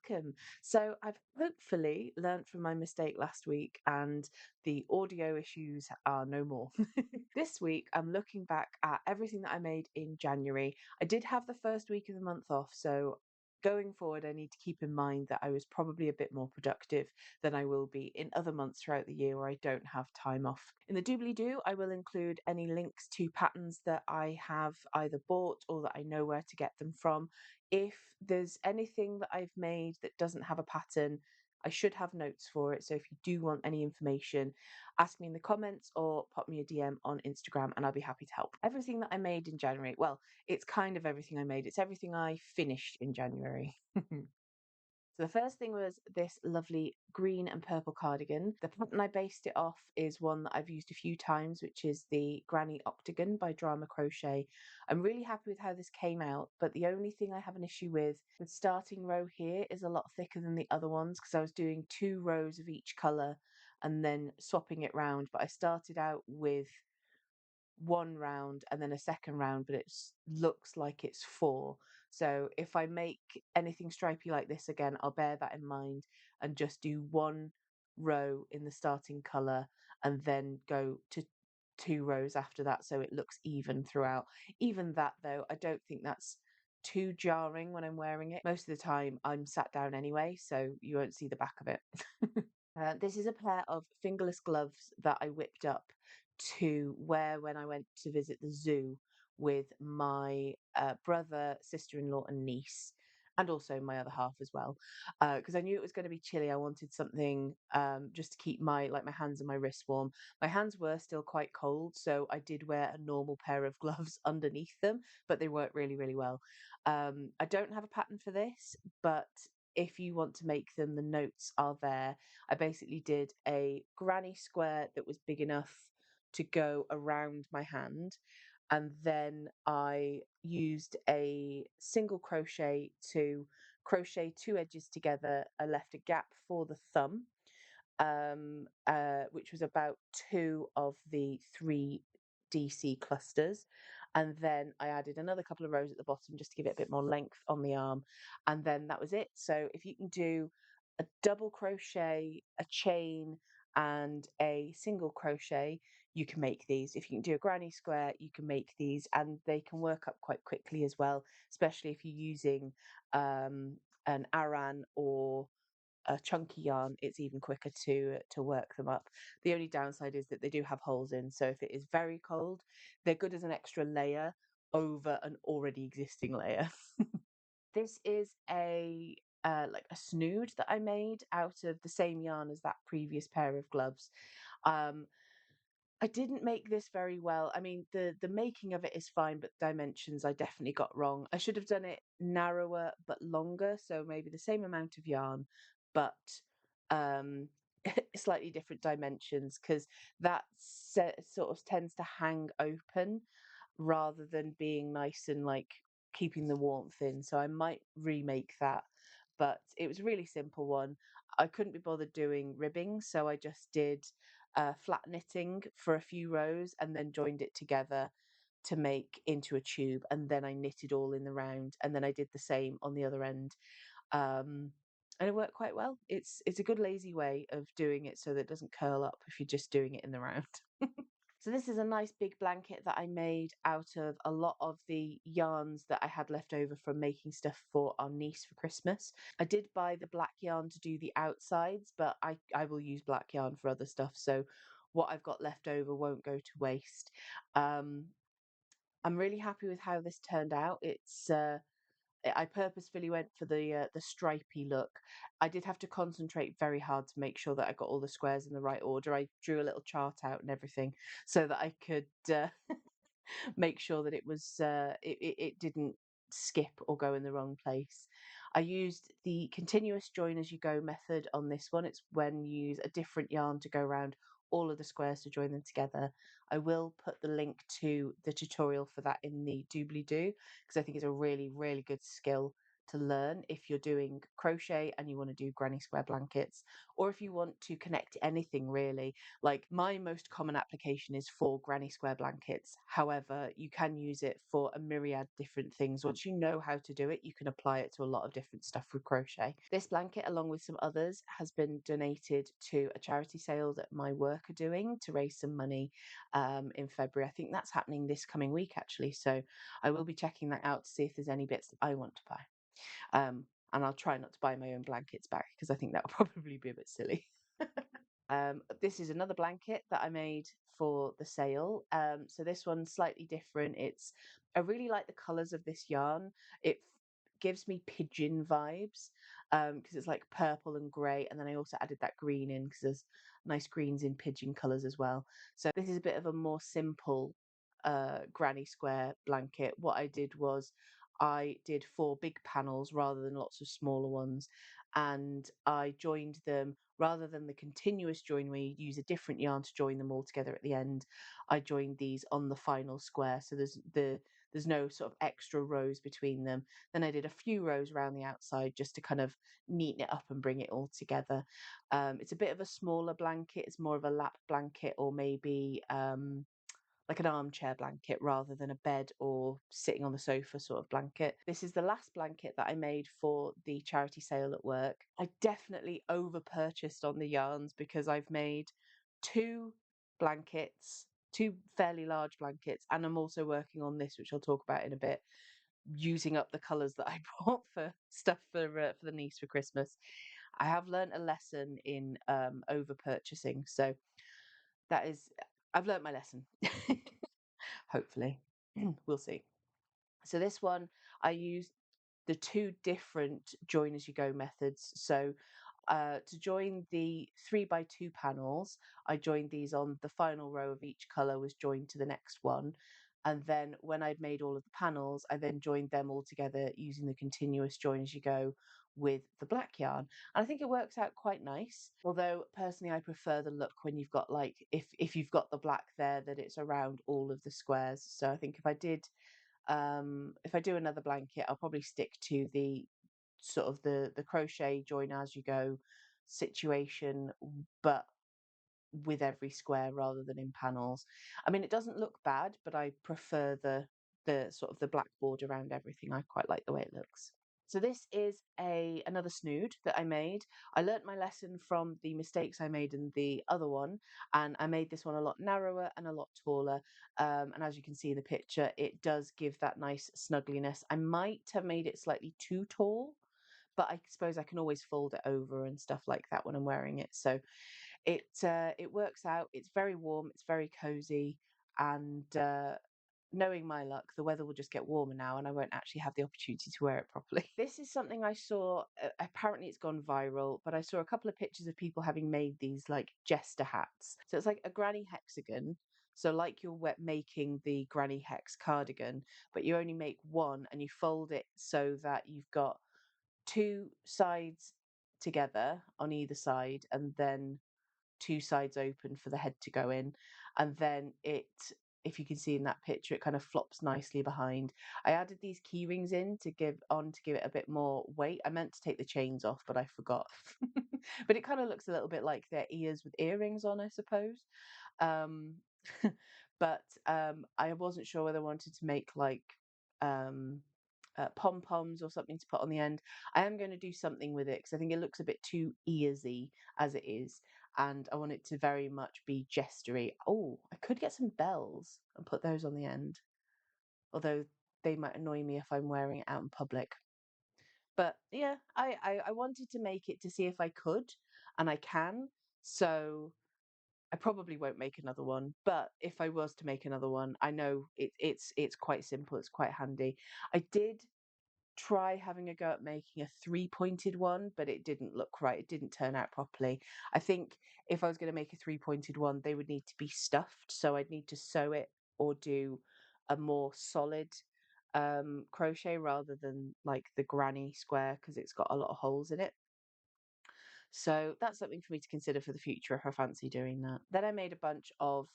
welcome. So I've hopefully learnt from my mistake last week and the audio issues are no more. This week I'm looking back at everything that I made in January. I did have the first week of the month off, so going forward I need to keep in mind that I was probably a bit more productive than I will be in other months throughout the year where I don't have time off. In the doobly doo, I will include any links to patterns that I have either bought or that I know where to get them from. If there's anything that I've made that doesn't have a pattern, I should have notes for it. So if you do want any information, ask me in the comments or pop me a DM on Instagram and I'll be happy to help. Everything that I made in January, well, it's kind of everything I made, it's everything I finished in January. So the first thing was this lovely green and purple cardigan. The pattern I based it off is one that I've used a few times, which is the Granny Octagon by Drama Crochet. I'm really happy with how this came out, but the only thing I have an issue with, the starting row here is a lot thicker than the other ones because I was doing 2 rows of each colour and then swapping it round. But I started out with one round and then a second round, but it looks like it's four. So if I make anything stripy like this again, I'll bear that in mind and just do 1 row in the starting colour and then go to 2 rows after that so it looks even throughout. Even that though, I don't think that's too jarring when I'm wearing it. Most of the time I'm sat down anyway, so you won't see the back of it. This is a pair of fingerless gloves that I whipped up to wear when I went to visit the zoo with my brother, sister-in-law, and niece, and also my other half as well. Because I knew it was going to be chilly. I wanted something just to keep my hands and my wrists warm. My hands were still quite cold, so I did wear a normal pair of gloves underneath them, but they worked really, really well. I don't have a pattern for this, but if you want to make them, the notes are there. I basically did a granny square that was big enough to go around my hand. And then I used a single crochet to crochet 2 edges together. I left a gap for the thumb, which was about 2 of the 3 DC clusters. And then I added another couple of rows at the bottom just to give it a bit more length on the arm. And then that was it. So if you can do a double crochet, a chain, and a single crochet, you can make these. If you can do a granny square, you can make these, and they can work up quite quickly as well, especially if you're using an Aran or a chunky yarn. It's even quicker to work them up. The only downside is that they do have holes in, so if it is very cold, they're good as an extra layer over an already existing layer. This is a like a snood that I made out of the same yarn as that previous pair of gloves. Um, I didn't make this very well. I mean, the making of it is fine, but dimensions I definitely got wrong. I should have done it narrower but longer, so maybe the same amount of yarn, but um slightly different dimensions because that sort of tends to hang open rather than being nice and like keeping the warmth in. So I might remake that, but it was a really simple one. I couldn't be bothered doing ribbing, so I just did flat knitting for a few rows and then joined it together to make into a tube, and then I knitted all in the round, and then I did the same on the other end. um, and it worked quite well. It's a good lazy way of doing it so that it doesn't curl up if you're just doing it in the round. So this is a nice big blanket that I made out of a lot of the yarns that I had left over from making stuff for our niece for Christmas. I did buy the black yarn to do the outsides, but I will use black yarn for other stuff. So what I've got left over won't go to waste. Um, I'm really happy with how this turned out. I purposefully went for the stripy look. I did have to concentrate very hard to make sure that I got all the squares in the right order. I drew a little chart out and everything so that I could make sure that it didn't skip or go in the wrong place. I used the continuous join as you go method on this one. It's when you use a different yarn to go around all of the squares to join them together. I will put the link to the tutorial for that in the doobly doo because I think it's a really, really good skill to learn if you're doing crochet and you want to do granny square blankets, or if you want to connect anything really. Like my most common application is for granny square blankets. However, you can use it for a myriad different things. Once you know how to do it, you can apply it to a lot of different stuff with crochet. This blanket, along with some others, has been donated to a charity sale that my work are doing to raise some money in February. I think that's happening this coming week actually. So I will be checking that out to see if there's any bits that I want to buy. And I'll try not to buy my own blankets back because I think that would probably be a bit silly. This is another blanket that I made for the sale. So this one's slightly different. I really like the colours of this yarn. It gives me pigeon vibes because it's like purple and grey, and then I also added that green in because there's nice greens in pigeon colours as well. So this is a bit of a more simple granny square blanket. What I did was I did 4 big panels rather than lots of smaller ones, and I joined them rather than the continuous join where you use a different yarn to join them all together at the end. I joined these on the final square, so there's no sort of extra rows between them. Then I did a few rows around the outside just to kind of neaten it up and bring it all together. It's a bit of a smaller blanket. It's more of a lap blanket, or maybe like an armchair blanket rather than a bed or sitting on the sofa sort of blanket. This is the last blanket that I made for the charity sale at work. I definitely over purchased on the yarns because I've made 2 blankets, 2 fairly large blankets, and I'm also working on this, which I'll talk about in a bit, using up the colours that I bought for stuff for the niece for Christmas. I have learnt a lesson in over purchasing, so that is, I've learnt my lesson. Hopefully. We'll see. So this one, I used the 2 different join as you go methods. So to join the 3x2 panels, I joined these on the final row of each colour was joined to the next one. And then when I'd made all of the panels, I then joined them all together using the continuous join as you go with the black yarn. And I think it works out quite nice. Although personally I prefer the look when you've got like if you've got the black there, that it's around all of the squares. So I think if I do another blanket, I'll probably stick to the sort of the crochet join as you go situation, but with every square rather than in panels. I mean, it doesn't look bad, but I prefer the sort of the black border around everything. I quite like the way it looks. So this is another snood that I made. I learnt my lesson from the mistakes I made in the other one, and I made this one a lot narrower and a lot taller. And as you can see in the picture, it does give that nice snuggliness. I might have made it slightly too tall, but I suppose I can always fold it over and stuff like that when I'm wearing it. So it works out. It's very warm. It's very cozy, and knowing my luck, the weather will just get warmer now, and I won't actually have the opportunity to wear it properly. This is something I saw. Apparently, it's gone viral, but I saw a couple of pictures of people having made these like jester hats. So it's like a granny hexagon. So like you're making the granny hex cardigan, but you only make one, and you fold it so that you've got 2 sides together on either side, and then 2 sides open for the head to go in. And then if you can see in that picture, it kind of flops nicely behind. I added these key rings in to give it a bit more weight. I meant to take the chains off, but I forgot. But it kind of looks a little bit like their ears with earrings on, I suppose. Um, but I wasn't sure whether I wanted to make like um, pom poms or something to put on the end. I am going to do something with it because I think it looks a bit too earsy as it is, and I want it to very much be jestery. Oh, I could get some bells and put those on the end, although they might annoy me if I'm wearing it out in public. But yeah, I wanted to make it to see if I could, and I can. So I probably won't make another one, but if I was to make another one, I know it's quite simple. It's quite handy. I did try having a go at making a 3-pointed one, but it didn't look right. It didn't turn out properly. I think if I was going to make a 3-pointed one, they would need to be stuffed. So I'd need to sew it or do a more solid crochet rather than like the granny square because it's got a lot of holes in it. So that's something for me to consider for the future if I fancy doing that. Then I made a bunch of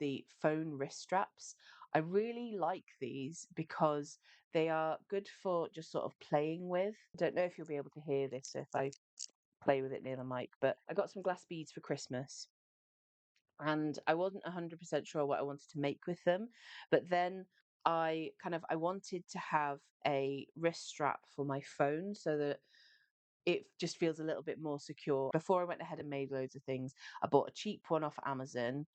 the phone wrist straps. I really like these because they are good for just sort of playing with. I don't know if you'll be able to hear this if I play with it near the mic, but I got some glass beads for Christmas and I wasn't 100% sure what I wanted to make with them. But then I wanted to have a wrist strap for my phone so that it just feels a little bit more secure. Before I went ahead and made loads of things, I bought a cheap one off Amazon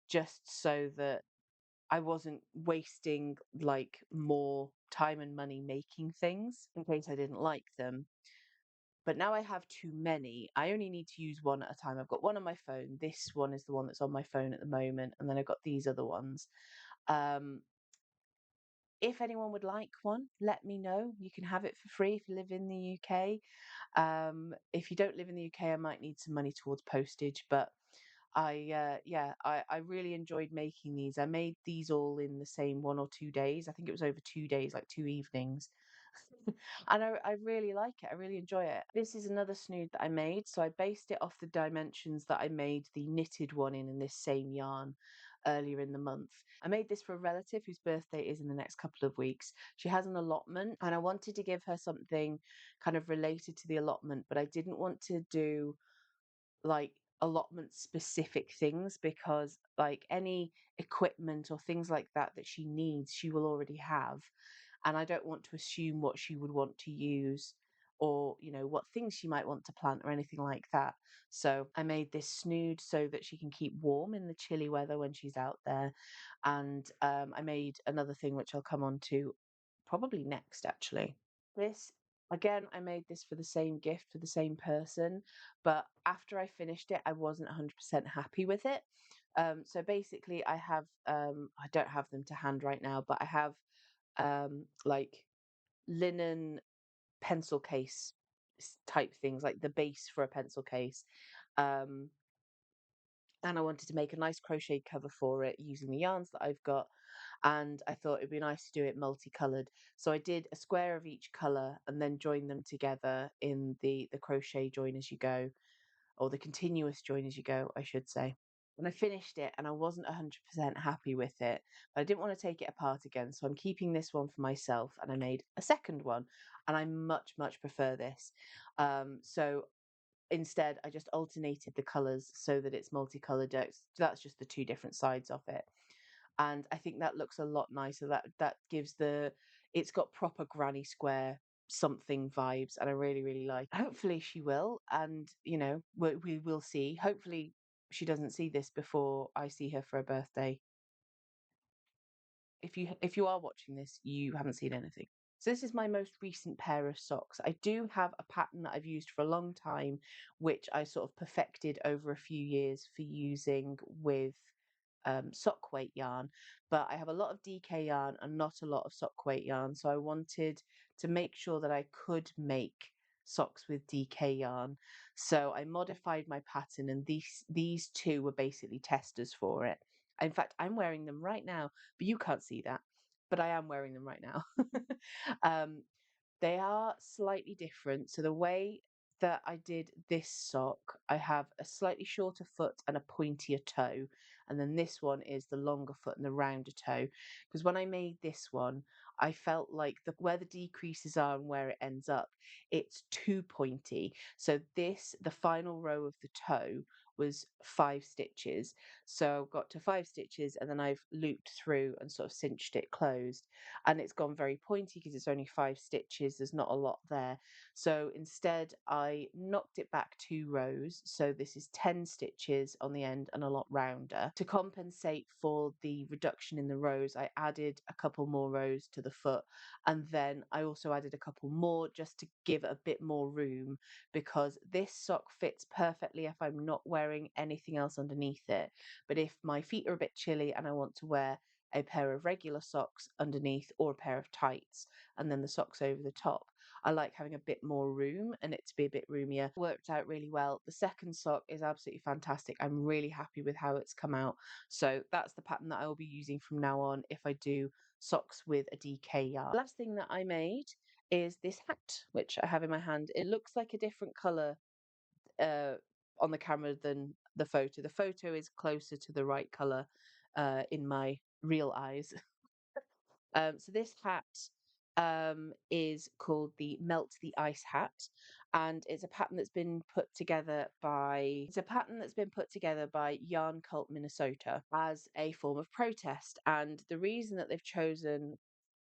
just so that I wasn't wasting like more time and money making things in case I didn't like them. But now I have too many. I only need to use one at a time. I've got one on my phone. This one is the one that's on my phone at the moment. And then I've got these other ones. Um, if anyone would like one, let me know. You can have it for free if you live in the UK. If you don't live in the UK, I might need some money towards postage, but I really enjoyed making these. I made these all in the same 1 or 2 days. I think it was over 2 days, like 2 evenings. And I really like it. I really enjoy it. This is another snood that I made. So I based it off the dimensions that I made the knitted one in this same yarn earlier in the month. I made this for a relative whose birthday is in the next couple of weeks. She has an allotment, and I wanted to give her something kind of related to the allotment, but I didn't want to do like allotment specific things because like any equipment or things like that she needs she will already have, and I don't want to assume what she would want to use or what things she might want to plant or anything like that. So I made this snood so that she can keep warm in the chilly weather when she's out there. And I made another thing which I'll come on to probably next actually. This, again, I made this for the same gift for the same person, but after I finished it, I wasn't 100% happy with it. So basically, I don't have them to hand right now, but I have like linen pencil case type things, like the base for a pencil case. Um, and I wanted to make a nice crochet cover for it using the yarns that I've got. And I thought it'd be nice to do it multicolored. So I did a square of each color and then joined them together in the crochet join as you go, or the continuous join as you go, I should say. And I finished it and I wasn't 100% happy with it, but I didn't want to take it apart again. So I'm keeping this one for myself and I made a second one and I much, much prefer this. So instead, I just alternated the colors so that it's multicolored. That's just the two different sides of it, and I think that looks a lot nicer. That gives it's got proper granny square something vibes, and I really really like. Hopefully she will, and we will see. Hopefully she doesn't see this before I see her for her birthday. If you are watching this, you haven't seen anything. So this is my most recent pair of socks. I do have a pattern that I've used for a long time, which I sort of perfected over a few years for using with sock weight yarn, but I have a lot of DK yarn and not a lot of sock weight yarn. So I wanted to make sure that I could make socks with DK yarn. So I modified my pattern, and these two were basically testers for it. In fact, I'm wearing them right now, but you can't see that. But I am wearing them right now. um, they are slightly different. So the way that I did this sock, I have a slightly shorter foot and a pointier toe. And then this one is the longer foot and the rounder toe. Because when I made this one, I felt like where the decreases are and where it ends up, it's too pointy. So the final row of the toe was 5 stitches. So got to 5 stitches and then I've looped through and sort of cinched it closed, and it's gone very pointy because it's only 5 stitches. There's not a lot there. So instead, I knocked it back 2 rows. So this is 10 stitches on the end and a lot rounder. To compensate for the reduction in the rows, I added a couple more rows to the foot. And then I also added a couple more just to give it a bit more room, because this sock fits perfectly if I'm not wearing anything else underneath it. But if my feet are a bit chilly and I want to wear a pair of regular socks underneath or a pair of tights and then the socks over the top, I like having a bit more room and it to be a bit roomier. Worked out really well. The second sock is absolutely fantastic. I'm really happy with how it's come out. So that's the pattern that I will be using from now on if I do socks with a DK yarn. The last thing that I made is this hat, which I have in my hand. It looks like a different colour uh, on the camera than the photo. The photo is closer to the right colour in my real eyes. So this hat is called the Melt the Ice hat, and it's a pattern that's been put together by Yarn Cult Minnesota as a form of protest. And the reason that they've chosen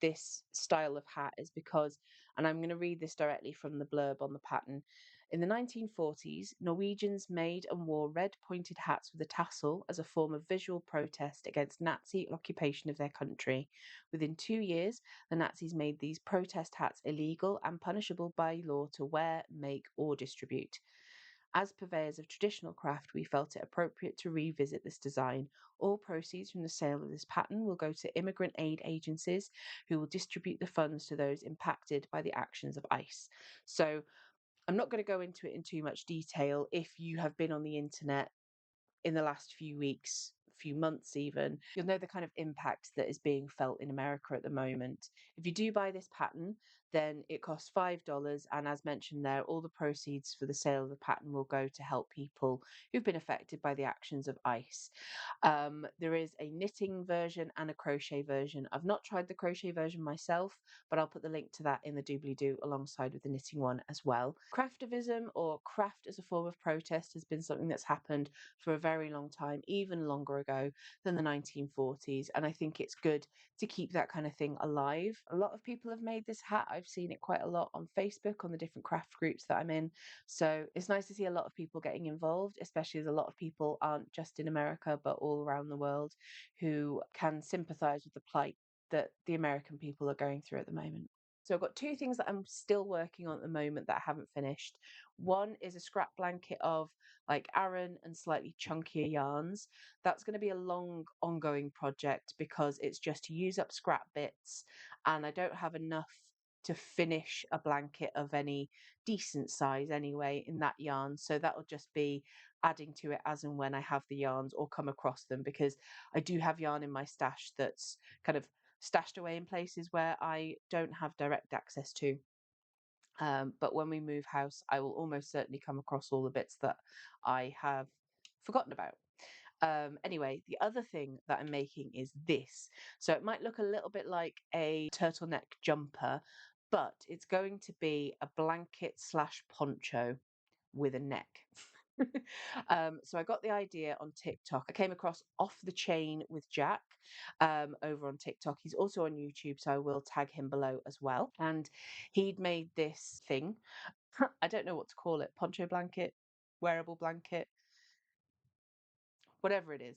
this style of hat is because, and I'm going to read this directly from the blurb on the pattern. In the 1940s, Norwegians made and wore red pointed hats with a tassel as a form of visual protest against Nazi occupation of their country. Within 2 years, the Nazis made these protest hats illegal and punishable by law to wear, make, or distribute. As purveyors of traditional craft, we felt it appropriate to revisit this design. All proceeds from the sale of this pattern will go to immigrant aid agencies who will distribute the funds to those impacted by the actions of ICE. So, I'm not going to go into it in too much detail. If you have been on the internet in the last few weeks, few months even, you'll know the kind of impact that is being felt in America at the moment. If you do buy this pattern, then it costs $5. And as mentioned there, all the proceeds for the sale of the pattern will go to help people who've been affected by the actions of ICE. There is a knitting version and a crochet version. I've not tried the crochet version myself, but I'll put the link to that in the doobly doo alongside with the knitting one as well. Craftivism, or craft as a form of protest, has been something that's happened for a very long time, even longer ago than the 1940s. And I think it's good to keep that kind of thing alive. A lot of people have made this hat. I've seen it quite a lot on Facebook, on the different craft groups that I'm in. So it's nice to see a lot of people getting involved, especially as a lot of people aren't just in America, but all around the world, who can sympathize with the plight that the American people are going through at the moment. So I've got two things that I'm still working on at the moment that I haven't finished. One is a scrap blanket of like Aran and slightly chunkier yarns. That's going to be a long ongoing project because it's just to use up scrap bits, and I don't have enough to finish a blanket of any decent size anyway in that yarn. So that'll just be adding to it as and when I have the yarns or come across them, because I do have yarn in my stash that's kind of stashed away in places where I don't have direct access to. But when we move house, I will almost certainly come across all the bits that I have forgotten about. Anyway, the other thing that I'm making is this. So it might look a little bit like a turtleneck jumper, but it's going to be a blanket slash poncho with a neck. So I got the idea on TikTok. I came across Off the Chain with Jack over on TikTok. He's also on YouTube, so I will tag him below as well. And he'd made this thing. I don't know what to call it, poncho blanket, wearable blanket, whatever it is.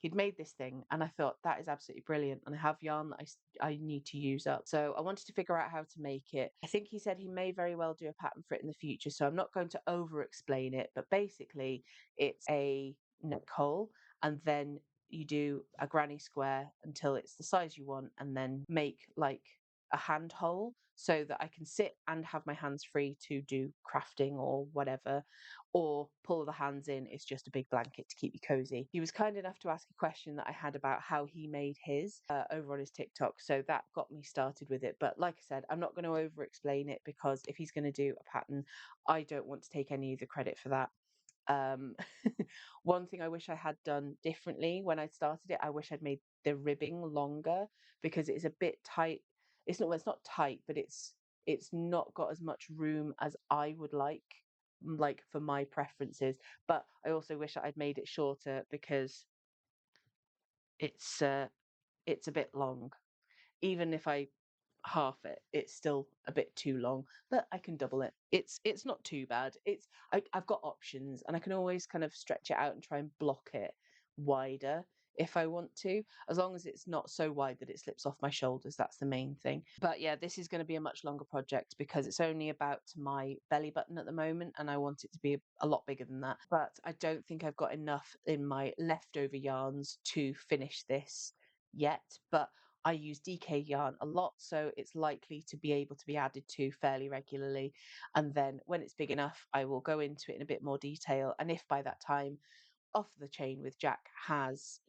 He'd made this thing, and I thought that is absolutely brilliant. And I have yarn that I need to use up. So I wanted to figure out how to make it. I think he said he may very well do a pattern for it in the future. So I'm not going to over explain it, but basically, it's a neck hole, and then you do a granny square until it's the size you want, and then make like a hand hole so that I can sit and have my hands free to do crafting or whatever, or pull the hands in. It's just a big blanket to keep you cozy. He was kind enough to ask a question that I had about how he made his over on his TikTok. So that got me started with it. But like I said, I'm not going to over explain it because if he's going to do a pattern, I don't want to take any of the credit for that. Um, One thing I wish I had done differently when I started it, I wish I'd made the ribbing longer because it's a bit tight. It's not, well, it's not tight, but it's not got as much room as I would like for my preferences. But I also wish that I'd made it shorter because it's uh it's a bit long. Even if I half it, it's still a bit too long, but I can double it. It's not too bad. I've got options, and I can always kind of stretch it out and try and block it wider if I want to, as long as it's not so wide that it slips off my shoulders. That's the main thing. But yeah, this is going to be a much longer project because it's only about to my belly button at the moment, and I want it to be a lot bigger than that. But I don't think I've got enough in my leftover yarns to finish this yet. But I use DK yarn a lot, so it's likely to be able to be added to fairly regularly. And then when it's big enough, I will go into it in a bit more detail. And if by that time, Off the Chain with Jack has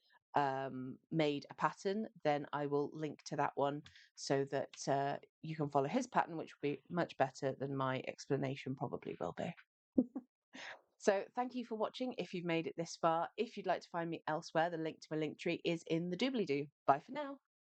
made a pattern, then I will link to that one so that you can follow his pattern, which will be much better than my explanation probably will be. So thank you for watching if you've made it this far. If you'd like to find me elsewhere, the link to my link tree is in the doobly doo. Bye for now.